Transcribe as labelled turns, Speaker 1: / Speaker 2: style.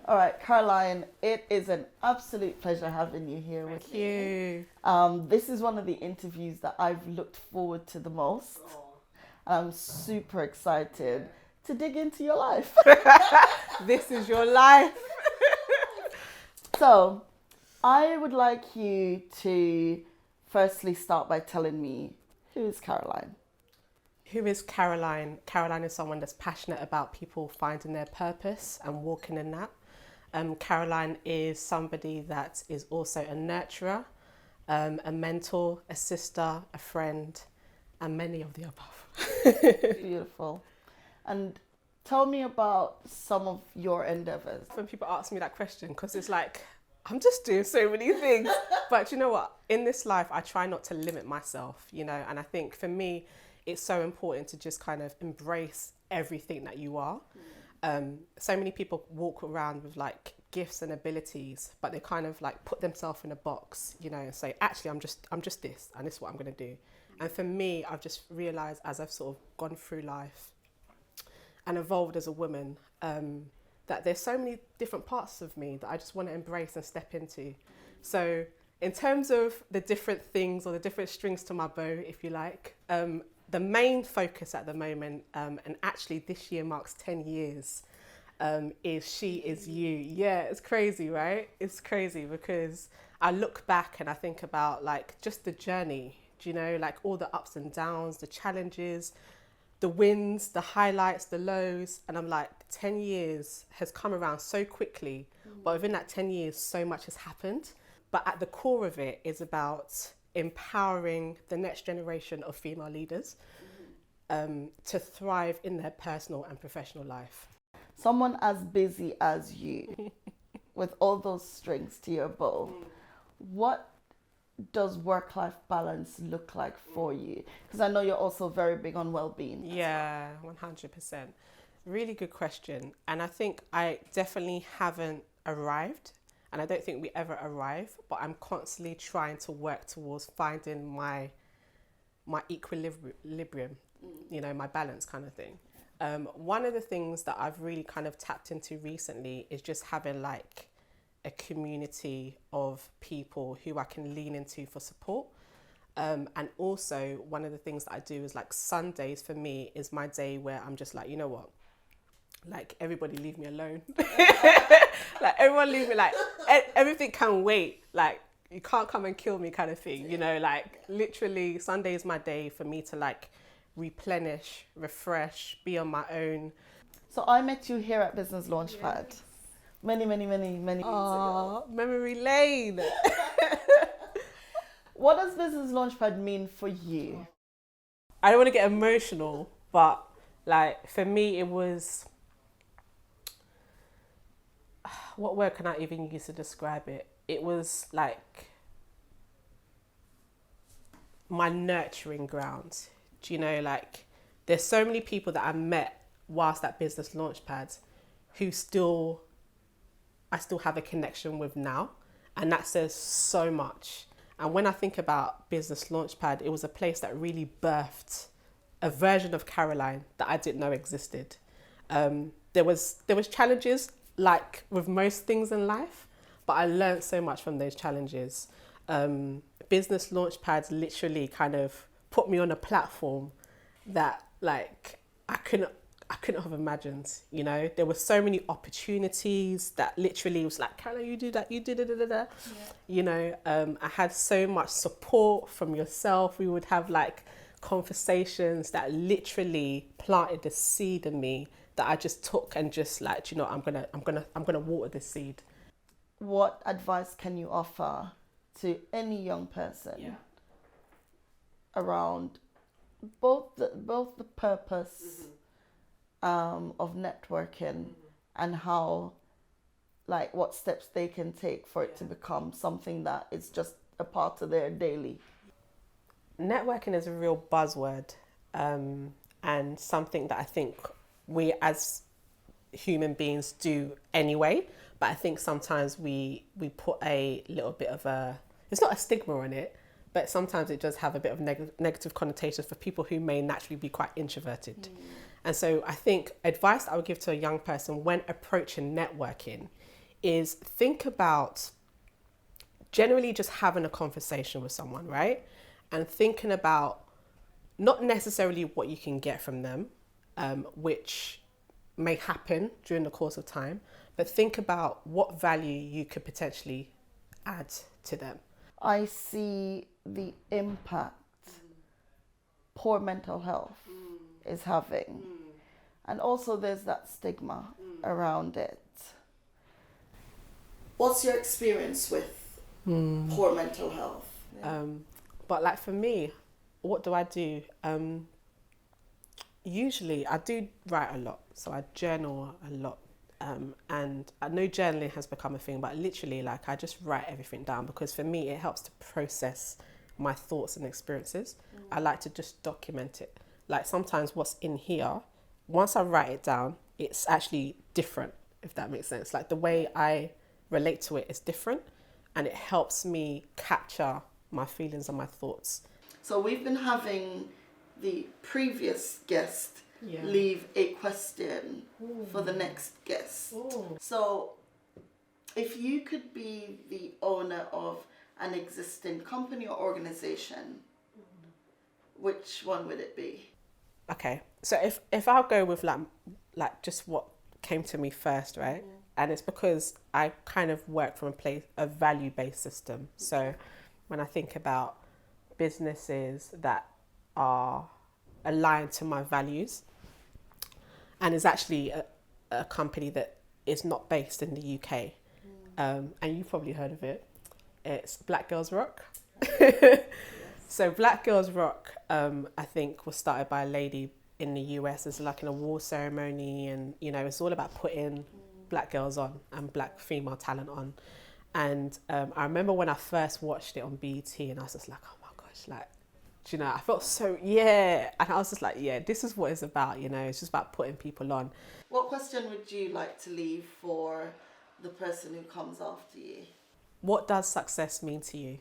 Speaker 1: All right, Caroline, it is an absolute pleasure having you here with me. This is one of the interviews that I've looked forward to the most. I'm super excited to dig into your life.
Speaker 2: This is your life.
Speaker 1: So, I would like you to firstly start by telling me, who is Caroline?
Speaker 2: Who is Caroline? Caroline is someone that's passionate about people finding their purpose and walking in that. Caroline is somebody that is also a nurturer, a mentor, a sister, a friend, and many of the above.
Speaker 1: Beautiful. And tell me about some of your endeavors.
Speaker 2: When people ask me that question, because it's like, I'm just doing so many things. But you know what? In this life, I try not to limit myself, and I think for me, it's so important to just kind of embrace everything that you are. So many people walk around with like gifts and abilities, but they kind of like put themselves in a box, and say, actually, I'm just this, and this is what I'm going to do. And for me, I've just realized as I've sort of gone through life and evolved as a woman, that there's so many different parts of me that I just want to embrace and step into. So in terms of the different things or the different strings to my bow, if you like, the main focus at the moment, and actually this year marks 10 years, is She Is You. Yeah, it's crazy, right? It's crazy because I look back and I think about like just the journey, like all the ups and downs, the challenges, the wins, the highlights, the lows. And I'm like, 10 years has come around so quickly, but within that 10 years, so much has happened. But at the core of it is about empowering the next generation of female leaders to thrive in their personal and professional life.
Speaker 1: Someone as busy as you, with all those strings to your bow, what does work-life balance look like for you? Because I know you're also very big on well-being.
Speaker 2: Yeah, 100%. Really good question. And I think I definitely haven't arrived. And I don't think we ever arrive, but I'm constantly trying to work towards finding my equilibrium, my balance kind of thing. One of the things that I've really kind of tapped into recently is just having like a community of people who I can lean into for support. And also one of the things that I do is like Sundays for me is my day where I'm just like, you know what? Like everybody leave me alone. Like everyone leave me, like everything can wait. Like you can't come and kill me kind of thing, like literally Sunday is my day for me to like replenish, refresh, be on my own.
Speaker 1: So I met you here at Business Launchpad. Yes. Many years ago.
Speaker 2: Memory lane.
Speaker 1: What does Business Launchpad mean for you?
Speaker 2: I don't want to get emotional, but like for me it was, what word can I even use to describe it? It was like my nurturing ground. Like there's so many people that I met whilst at Business Launchpad who I still have a connection with now. And that says so much. And when I think about Business Launchpad, it was a place that really birthed a version of Caroline that I didn't know existed. There was challenges, like with most things in life, but I learned so much from those challenges. Business Launchpad literally kind of put me on a platform that like I couldn't have imagined. There were so many opportunities that literally was like, Caroline, you do that, you do da. Yeah. I had so much support from yourself. We would have like conversations that literally planted the seed in me that I just took and just like, I'm gonna water this seed.
Speaker 1: What advice can you offer to any young person around both the purpose of networking and how, like, what steps they can take for it to become something that is just a part of their daily?
Speaker 2: Networking is a real buzzword, and something that I think we as human beings do anyway, but I think sometimes we put a little bit of it's not a stigma on it, but sometimes it does have a bit of negative connotations for people who may naturally be quite introverted. And so I think advice I would give to a young person when approaching networking is think about generally just having a conversation with someone, right? And thinking about not necessarily what you can get from them, which may happen during the course of time, but think about what value you could potentially add to them.
Speaker 1: I see the impact poor mental health is having. And also there's that stigma around it. What's your experience with poor mental health?
Speaker 2: But like for me, what do I do? Usually I do write a lot, so I journal a lot. And I know journaling has become a thing, but literally like I just write everything down because for me it helps to process my thoughts and experiences. I like to just document it. Like sometimes what's in here, once I write it down, it's actually different, if that makes sense. Like the way I relate to it is different, and it helps me capture my feelings and my thoughts.
Speaker 1: So we've been having the previous guest leave a question for the next guest. So if you could be the owner of an existing company or organization, which one would it be?
Speaker 2: Okay, so if I'll go with like just what came to me first, right? And it's because I kind of work from a value-based system. So when I think about businesses that are aligned to my values, and is actually a company that is not based in the UK, and you've probably heard of it. It's Black Girls Rock. So Black Girls Rock, I think, was started by a lady in the US as like an award ceremony, and you know it's all about putting black girls on and black female talent on. And I remember when I first watched it on BET, and I was just like, oh my gosh, like, do you know, I felt so, and I was just like, yeah, this is what it's about, you know, it's just about putting people on.
Speaker 1: What question would you like to leave for the person who comes after you?
Speaker 2: What does success mean to you?